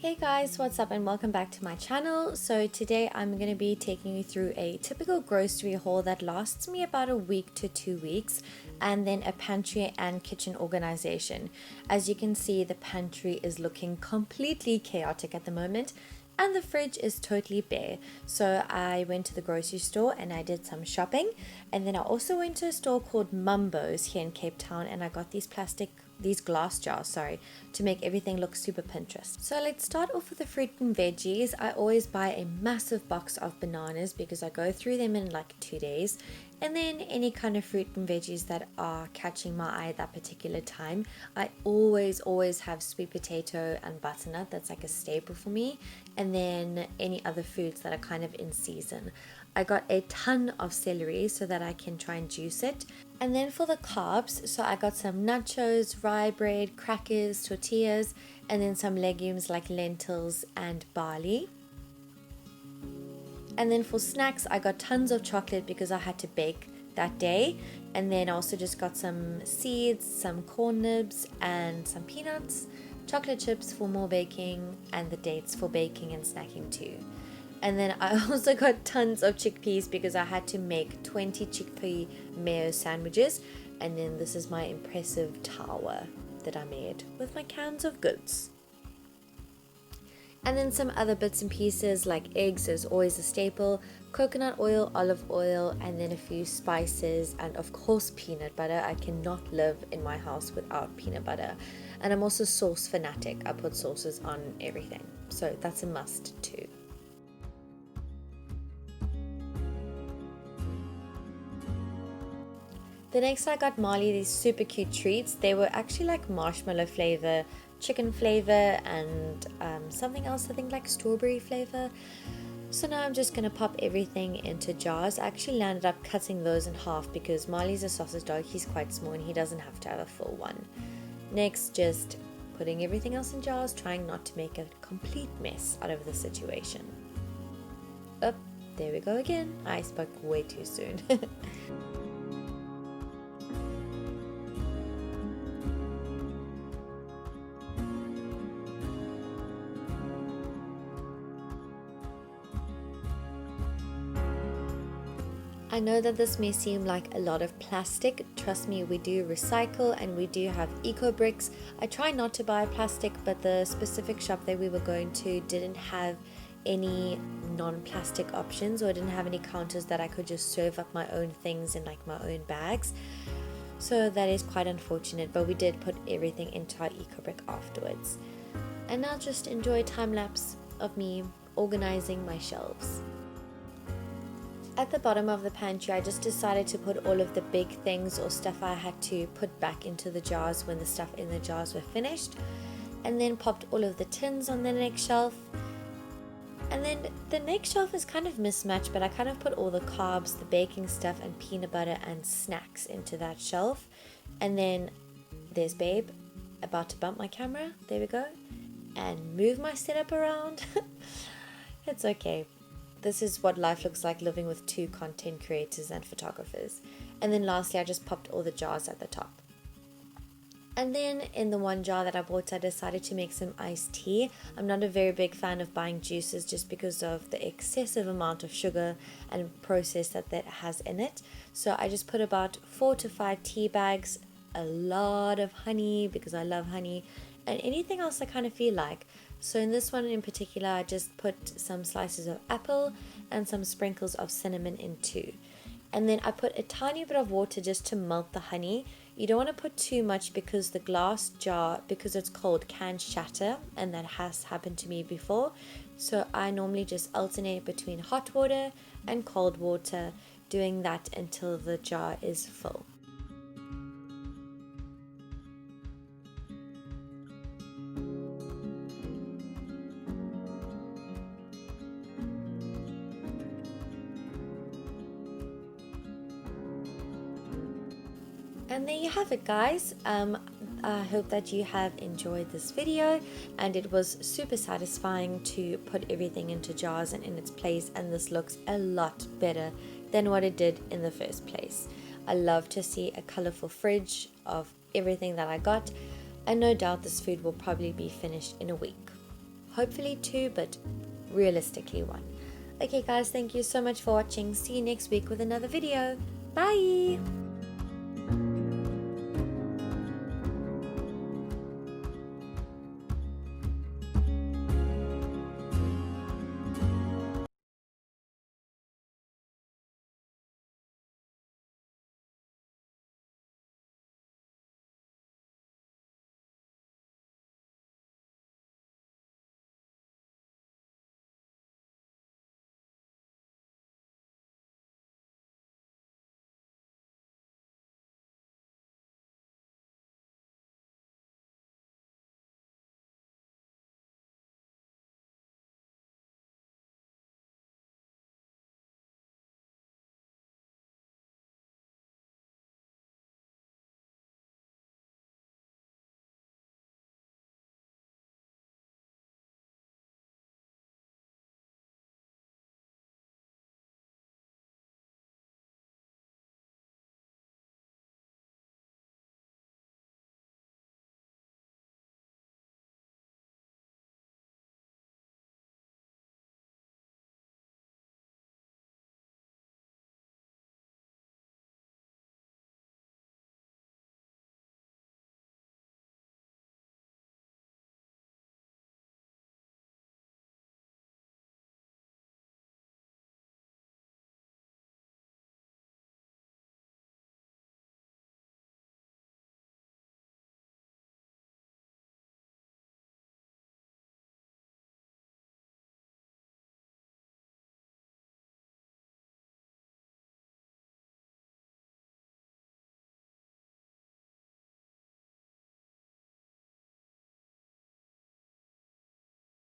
Hey guys, what's up and welcome back to my channel. So today I'm going to be taking you through a typical grocery haul that lasts me about a week to 2 weeks, and then a pantry and kitchen organization. As you can see, the pantry is looking completely chaotic at the moment and the fridge is totally bare. So I went to the grocery store and I did some shopping, and then I also went to a store called Mumbo's here in Cape Town and I got these glass jars, to make everything look super Pinterest. So let's start off with the fruit and veggies. I always buy a massive box of bananas because I go through them in like 2 days. And then any kind of fruit and veggies that are catching my eye at that particular time. I always have sweet potato and butternut. That's like a staple for me. And then any other foods that are kind of in season. I got a ton of celery so that I can try and juice it. And then for the carbs, so I got some nachos, rye bread, crackers, tortillas, and then some legumes like lentils and barley. And then for snacks, I got tons of chocolate because I had to bake that day. And then I also just got some seeds, some corn nibs, and some peanuts, chocolate chips for more baking, and the dates for baking and snacking too. And then I also got tons of chickpeas because I had to make 20 chickpea mayo sandwiches. And then this is my impressive tower that I made with my cans of goods. And then some other bits and pieces like eggs is always a staple, coconut oil, olive oil, and then a few spices, and of course peanut butter. I cannot live in my house without peanut butter. And I'm also sauce fanatic. I put sauces on everything, so that's a must too. The next I got Marley these super cute treats. They were actually like marshmallow flavor, chicken flavor, and something else, I think like strawberry flavor. So now I'm just going to pop everything into jars. I actually landed up cutting those in half because Marley's a sausage dog. He's quite small and he doesn't have to have a full one. Next, just putting everything else in jars, trying not to make a complete mess out of the situation. Oh, there we go again. I spoke way too soon. I know that this may seem like a lot of plastic. Trust me, we do recycle and we do have eco bricks. I try not to buy plastic, but the specific shop that we were going to didn't have any non-plastic options, or didn't have any counters that I could just serve up my own things in like my own bags. So that is quite unfortunate, but we did put everything into our eco brick afterwards. And now just enjoy a time lapse of me organizing my shelves. At the bottom of the pantry, I just decided to put all of the big things or stuff I had to put back into the jars when the stuff in the jars were finished, and then popped all of the tins on the next shelf. And then the next shelf is kind of mismatched, but I kind of put all the carbs, the baking stuff, and peanut butter and snacks into that shelf. And then there's Babe about to bump my camera, there we go, and move my setup around. It's okay. This is what life looks like living with 2 content creators and photographers. And then lastly, I just popped all the jars at the top. And then in the one jar that I bought, I decided to make some iced tea. I'm not a very big fan of buying juices just because of the excessive amount of sugar and process that has in it. So I just put about 4 to 5 tea bags, a lot of honey because I love honey, and anything else I kind of feel like. So in this one in particular, I just put some slices of apple and some sprinkles of cinnamon in too. And then I put a tiny bit of water just to melt the honey. You don't want to put too much because the glass jar, because it's cold, can shatter, and that has happened to me before. So I normally just alternate between hot water and cold water, doing that until the jar is full. And there you have it, guys. I hope that you have enjoyed this video, and it was super satisfying to put everything into jars and in its place, and this looks a lot better than what it did in the first place. I love to see a colorful fridge of everything that I got, and no doubt this food will probably be finished in a week. hopefully 2, but realistically 1. Okay guys, thank you so much for watching. See you next week with another video. Bye!